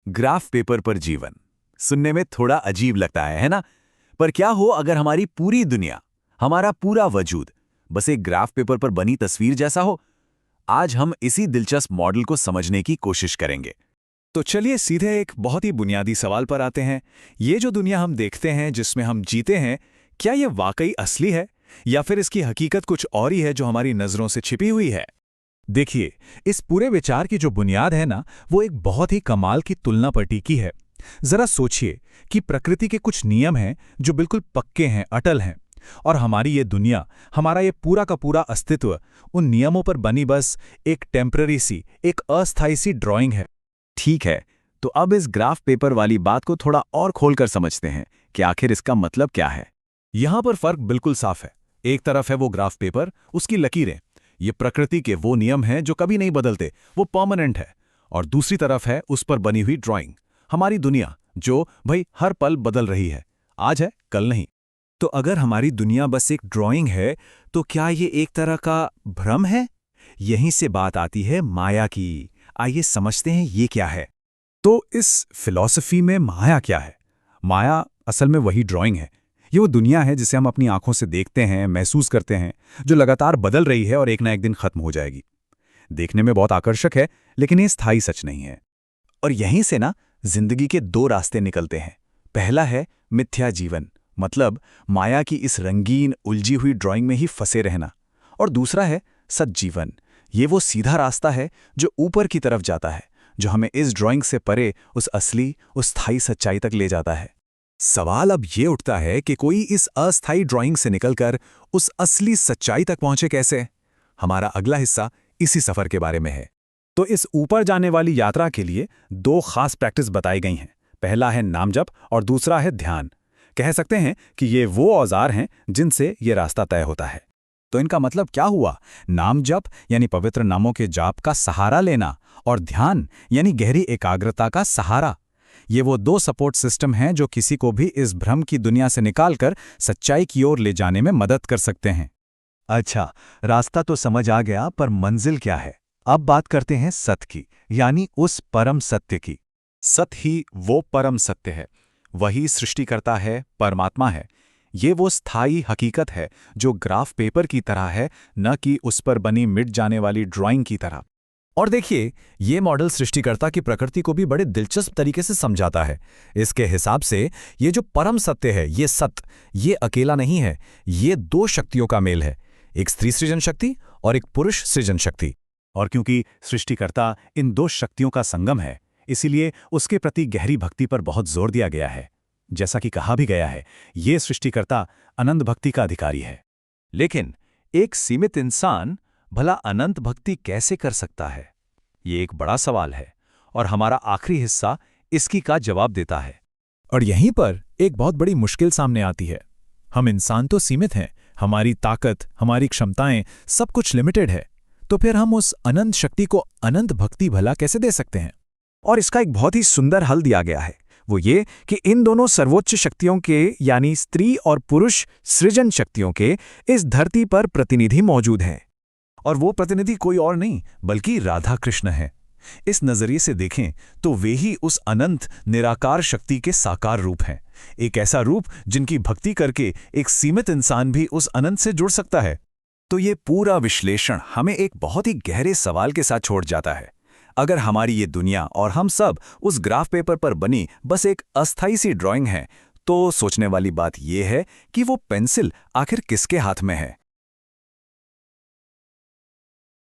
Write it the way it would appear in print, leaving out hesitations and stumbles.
Graph paper पर जीवन सुनने में थोड़ा अजीब लगता है ना? पर क्या हो अगर हमारी पूरी दुनिया, हमारा पूरा वजूद बस एक ग्राफ पेपर पर बनी तस्वीर जैसा हो? आज हम इसी दिलचस्प मॉडल को समझने की कोशिश करेंगे। तो चलिए सीधे एक बहुत ही बुनियादी सवाल पर आते हैं। ये जो दुनिया हम देखते हैं, जिसमें हम जीते हैं, क्या ये वाकई असली है या फिर इसकी हकीकत कुछ और ही है जो हमारी नज़रों से छिपी हुई है? देखिए, इस पूरे विचार की जो बुनियाद है ना, वो एक बहुत ही कमाल की तुलना पर टिकी है। जरा सोचिए कि प्रकृति के कुछ नियम हैं जो बिल्कुल पक्के हैं, अटल हैं, और हमारी ये दुनिया, हमारा ये पूरा का पूरा अस्तित्व उन नियमों पर बनी बस एक टेम्पररी सी, एक अस्थायी सी ड्राइंग है। ठीक है, तो अब इस ग्राफ पेपर वाली बात को थोड़ा और खोलकर समझते हैं कि आखिर इसका मतलब क्या है। यहां पर फर्क बिल्कुल साफ है। एक तरफ है वो ग्राफ पेपर, उसकी लकीरें, ये प्रकृति के वो नियम हैं जो कभी नहीं बदलते, वो परमानेंट है। और दूसरी तरफ है उस पर बनी हुई ड्राइंग, हमारी दुनिया, जो भाई हर पल बदल रही है, आज है कल नहीं। तो अगर हमारी दुनिया बस एक ड्राइंग है, तो क्या ये एक तरह का भ्रम है? यहीं से बात आती है माया की। आइए समझते हैं ये क्या है। तो इस फिलॉसफी में माया क्या है? माया असल में वही ड्राइंग है। ये वो दुनिया है जिसे हम अपनी आंखों से देखते हैं, महसूस करते हैं, जो लगातार बदल रही है और एक ना एक दिन खत्म हो जाएगी। देखने में बहुत आकर्षक है, लेकिन ये स्थायी सच नहीं है। और यहीं से ना जिंदगी के दो रास्ते निकलते हैं। पहला है मिथ्या जीवन, मतलब माया की इस रंगीन उलझी हुई ड्राइंग में ही फंसे रहना। और दूसरा है सच जीवन। ये वो सीधा रास्ता है जो ऊपर की तरफ जाता है, जो हमें इस ड्राइंग से परे उस असली, उस स्थायी सच्चाई तक ले जाता है। सवाल अब ये उठता है कि कोई इस अस्थायी ड्राइंग से निकलकर उस असली सच्चाई तक पहुंचे कैसे? हमारा अगला हिस्सा इसी सफर के बारे में है। तो इस ऊपर जाने वाली यात्रा के लिए दो खास प्रैक्टिस बताई गई हैं। पहला है नाम जप और दूसरा है ध्यान। कह सकते हैं कि ये वो औजार हैं जिनसे ये रास्ता तय होता है। तो इनका मतलब क्या हुआ? नाम जप यानी पवित्र नामों के जाप का सहारा लेना, और ध्यान यानी गहरी एकाग्रता का सहारा। ये वो दो सपोर्ट सिस्टम हैं जो किसी को भी इस भ्रम की दुनिया से निकालकर सच्चाई की ओर ले जाने में मदद कर सकते हैं। अच्छा, रास्ता तो समझ आ गया, पर मंजिल क्या है? अब बात करते हैं सत्य की, यानी उस परम सत्य की। सत्य ही वो परम सत्य है, वही सृष्टिकर्ता है, परमात्मा है। ये वो स्थायी हकीकत है जो ग्राफ पेपर की तरह है, न कि उस पर बनी मिट जाने वाली ड्राइंग की तरह। और देखिए, ये मॉडल सृष्टिकर्ता की प्रकृति को भी बड़े दिलचस्प तरीके से समझाता है। इसके हिसाब से ये जो परम सत्य है, ये सत्य, ये अकेला नहीं है, ये दो शक्तियों का मेल है, एक स्त्री सृजन शक्ति और एक पुरुष सृजन शक्ति। और क्योंकि सृष्टिकर्ता इन दो शक्तियों का संगम है, इसीलिए उसके प्रति गहरी भक्ति पर बहुत जोर दिया गया है। जैसा कि कहा भी गया है, ये सृष्टिकर्ता अनंत भक्ति का अधिकारी है। लेकिन एक सीमित इंसान भला अनंत भक्ति कैसे कर सकता है? ये एक बड़ा सवाल है, और हमारा आखिरी हिस्सा इसकी का जवाब देता है। और यहीं पर एक बहुत बड़ी मुश्किल सामने आती है। हम इंसान तो सीमित हैं, हमारी ताकत, हमारी क्षमताएं, सब कुछ लिमिटेड है। तो फिर हम उस अनंत शक्ति को अनंत भक्ति भला कैसे दे सकते हैं? और इसका एक बहुत ही सुंदर हल दिया गया है। वो ये कि इन दोनों सर्वोच्च शक्तियों के, यानी स्त्री और पुरुष सृजन शक्तियों के, इस धरती पर प्रतिनिधि मौजूद हैं। और वो प्रतिनिधि कोई और नहीं बल्कि राधा कृष्ण है। इस नजरिए से देखें तो वे ही उस अनंत निराकार शक्ति के साकार रूप हैं। एक ऐसा रूप जिनकी भक्ति करके एक सीमित इंसान भी उस अनंत से जुड़ सकता है। तो ये पूरा विश्लेषण हमें एक बहुत ही गहरे सवाल के साथ छोड़ जाता है। अगर हमारी ये दुनिया और हम सब उस ग्राफ पेपर पर बनी बस एक अस्थायी सी ड्राइंग है, तो सोचने वाली बात यह है कि वो पेंसिल आखिर किसके हाथ में है?